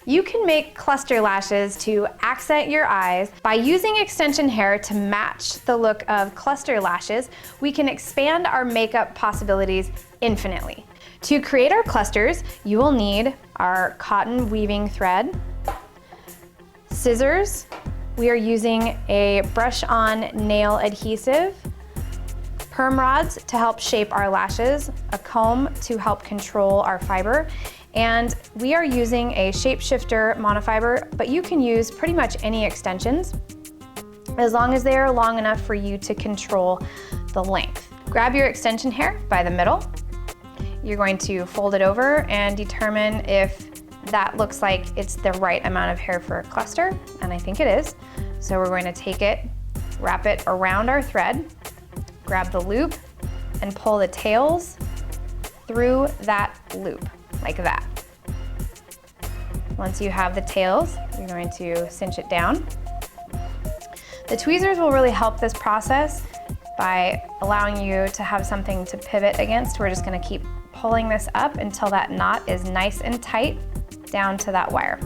You can make cluster lashes to accent your eyes. By using extension hair to match the look of cluster lashes, we can expand our makeup possibilities infinitely. To create our clusters, you will need our cotton weaving thread, scissors. We are using a brush-on nail adhesive, perm rods to help shape our lashes, a comb to help control our fiber, and we are using a shapeshifter monofiber, but you can use pretty much any extensions as long as they are long enough for you to control the length. Grab your extension hair by the middle. You're going to fold it over and determine if that looks like it's the right amount of hair for a cluster, and I think it is. So we're going to take it, wrap it around our thread, grab the loop, and pull the tails through that loop, like that. Once you have the tails, you're going to cinch it down. The tweezers will really help this process by allowing you to have something to pivot against. We're just gonna keep pulling this up until that knot is nice and tight down to that wire.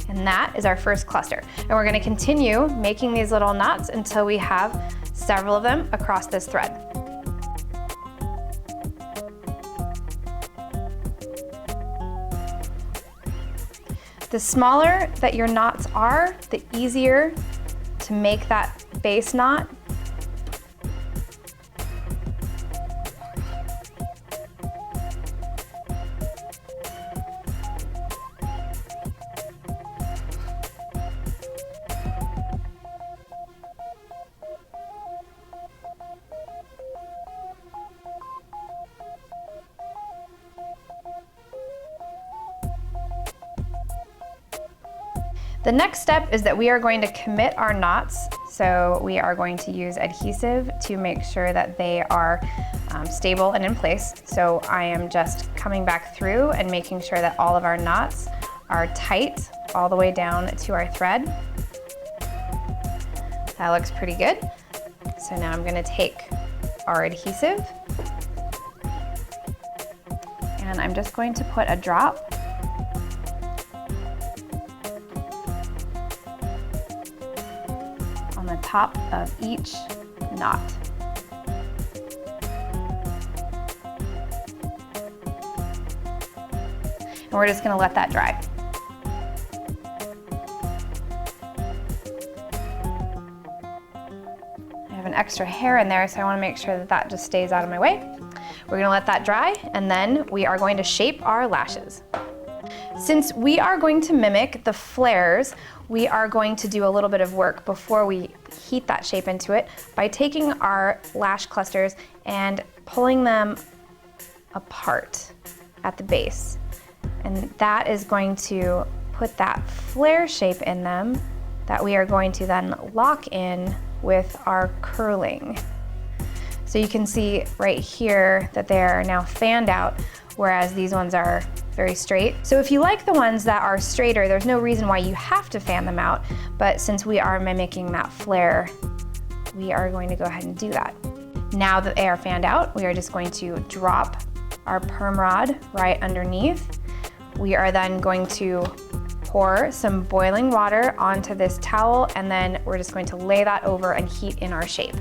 And that is our first cluster. And we're gonna continue making these little knots until we have several of them across this thread. The smaller that your knots are, the easier to make that base knot. The next step is that we are going to commit our knots. So we are going to use adhesive to make sure that they are stable and in place. So I am just coming back through and making sure that all of our knots are tight all the way down to our thread. That looks pretty good. So now I'm gonna take our adhesive and I'm just going to put a drop on the top of each knot. And we're just gonna let that dry. I have an extra hair in there, so I wanna make sure that that just stays out of my way. We're gonna let that dry, and then we are going to shape our lashes. Since we are going to mimic the flares, we are going to do a little bit of work before we heat that shape into it by taking our lash clusters and pulling them apart at the base. And that is going to put that flare shape in them that we are going to then lock in with our curling. So you can see right here that they are now fanned out, whereas these ones are very straight. So if you like the ones that are straighter, there's no reason why you have to fan them out, but since we are mimicking that flare, we are going to go ahead and do that. Now that they are fanned out, we are just going to drop our perm rod right underneath. We are then going to pour some boiling water onto this towel, and then we're just going to lay that over and heat in our shape.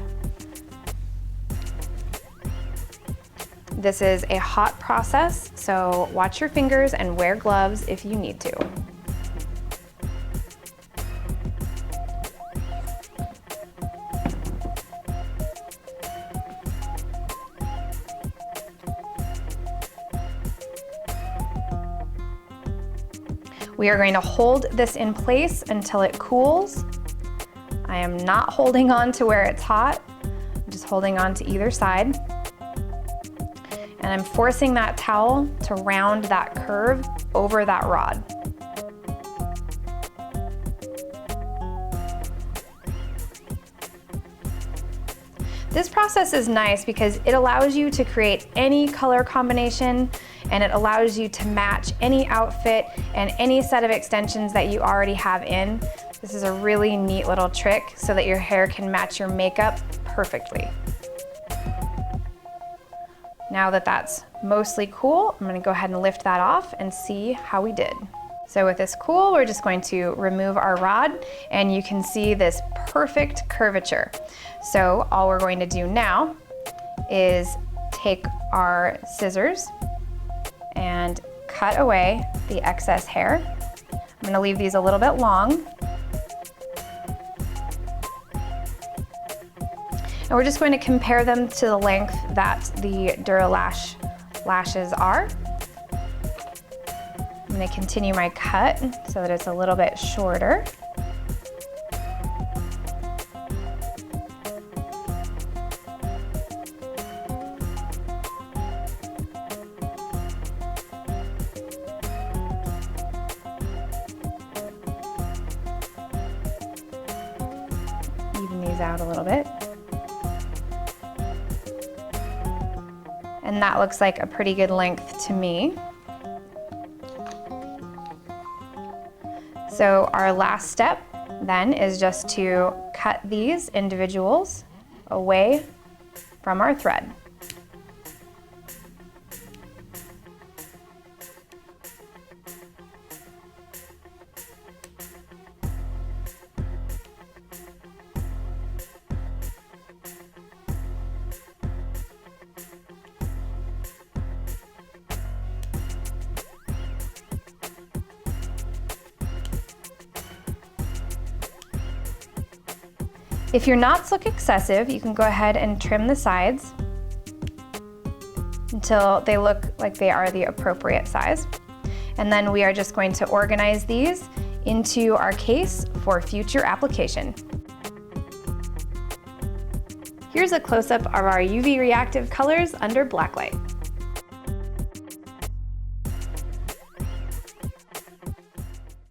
This is a hot process, so watch your fingers and wear gloves if you need to. We are going to hold this in place until it cools. I am not holding on to where it's hot, I'm just holding on to either side. And I'm forcing that towel to round that curve over that rod. This process is nice because it allows you to create any color combination, and it allows you to match any outfit and any set of extensions that you already have in. This is a really neat little trick so that your hair can match your makeup perfectly. Now that that's mostly cool, I'm gonna go ahead and lift that off and see how we did. So with this cool, we're just going to remove our rod, and you can see this perfect curvature. So all we're going to do now is take our scissors and cut away the excess hair. I'm gonna leave these a little bit long. And we're just going to compare them to the length that the Duralash lashes are. I'm going to continue my cut so that it's a little bit shorter. Even these out a little bit. And that looks like a pretty good length to me. So our last step then is just to cut these individuals away from our thread. If your knots look excessive, you can go ahead and trim the sides until they look like they are the appropriate size. And then we are just going to organize these into our case for future application. Here's a close-up of our UV reactive colors under blacklight.